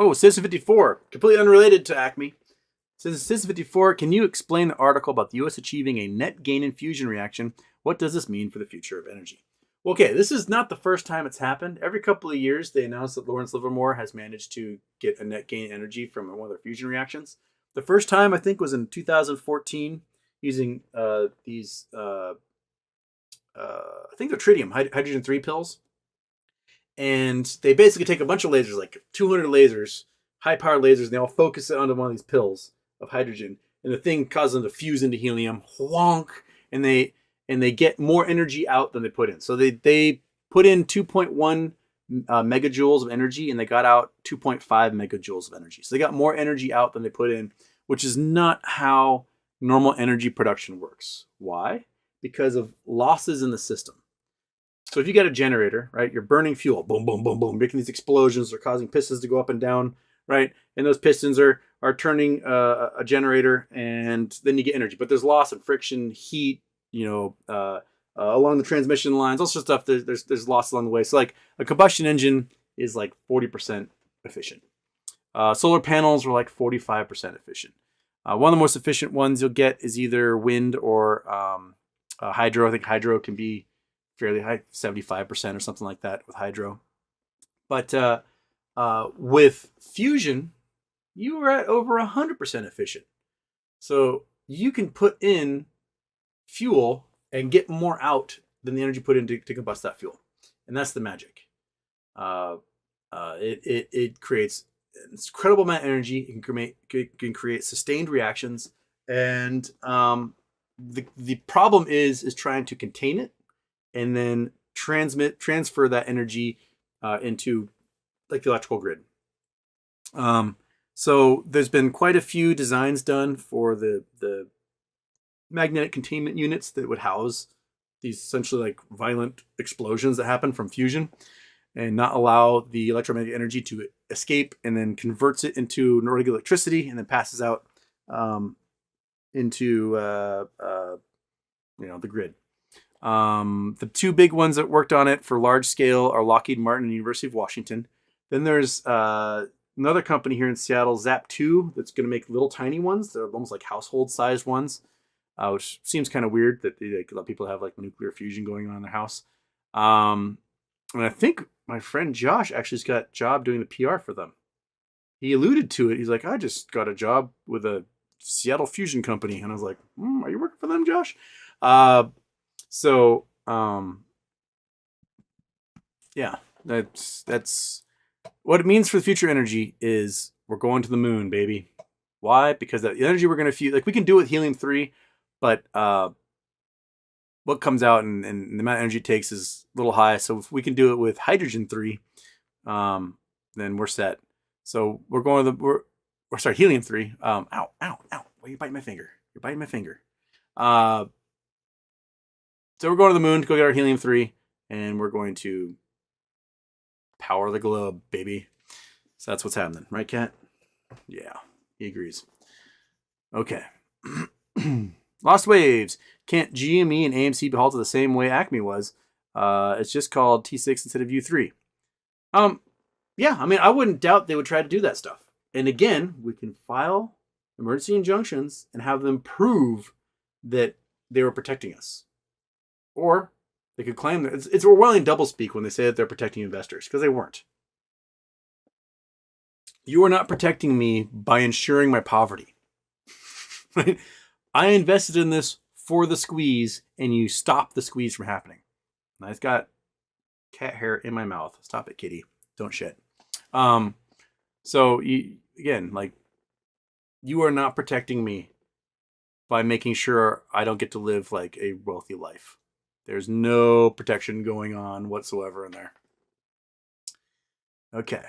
Oh, Citizen54, completely unrelated to Acme. Says Citizen54, can you explain the article about the U.S. achieving a net gain in fusion reaction? What does this mean for the future of energy? Well, okay, this is not the first time it's happened. Every couple of years, they announce that Lawrence Livermore has managed to get a net gain energy from one of their fusion reactions. The first time, I think, was in 2014 using I think they're tritium, hydrogen 3 pills. And they basically take a bunch of lasers, like 200 lasers, high-powered lasers, and they all focus it onto one of these pills of hydrogen. And the thing causes them to fuse into helium, whonk, and they get more energy out than they put in. So they put in 2.1 megajoules of energy, and they got out 2.5 megajoules of energy. So they got more energy out than they put in, which is not how normal energy production works. Why? Because of losses in the system. So if you got a generator, right, you're burning fuel, boom, boom, boom, boom, making these explosions, they're causing pistons to go up and down, right? And those pistons are turning a generator, and then you get energy. But there's loss of friction, heat, along the transmission lines, all sorts of stuff. There's loss along the way. So like a combustion engine is like 40% efficient. Solar panels are like 45% efficient. One of the most efficient ones you'll get is either wind or hydro. I think hydro can be fairly high, 75% or something like that with hydro. But with fusion, you are at over 100% efficient. So you can put in fuel and get more out than the energy put in to combust that fuel. And that's the magic. It creates an incredible amount of energy. It can create sustained reactions. And the problem is trying to contain it and then transfer that energy into like the electrical grid. So there's been quite a few designs done for the magnetic containment units that would house these essentially like violent explosions that happen from fusion and not allow the electromagnetic energy to escape, and then converts it into nordic electricity and then passes out into the grid. The two big ones that worked on it for large scale are Lockheed Martin and University of Washington. Then there's another company here in Seattle, Zap2, that's going to make little tiny ones. They're almost like household sized ones, which seems kind of weird that a lot of people have like nuclear fusion going on in their house. And I think my friend Josh actually's got a job doing the PR for them. He alluded to it. He's like, I just got a job with a Seattle fusion company. And I was like, are you working for them, Josh? Yeah, that's what it means for the future energy is we're going to the moon, baby. Why? Because the energy we're going to fuse, like we can do it with helium-3, but what comes out and the amount of energy it takes is a little high. So if we can do it with hydrogen-3, then we're set. So we're going to helium-3. Ow. Why are you biting my finger? You're biting my finger. So we're going to the moon to go get our helium-3, and we're going to power the globe, baby. So that's what's happening. Right, Kat? Yeah, he agrees. Okay. Lost Waves. Can't GME and AMC be halted the same way Acme was? It's just called T6 instead of U3. Yeah, I mean, I wouldn't doubt they would try to do that stuff. And again, we can file emergency injunctions and have them prove that they were protecting us. Or they could claim that it's Orwellian doublespeak when they say that they're protecting investors, because they weren't. You are not protecting me by ensuring my poverty. Right? I invested in this for the squeeze, and you stop the squeeze from happening. And I've got cat hair in my mouth. Stop it, kitty. Don't shit. So you are not protecting me by making sure I don't get to live like a wealthy life. There's no protection going on whatsoever in there. Okay.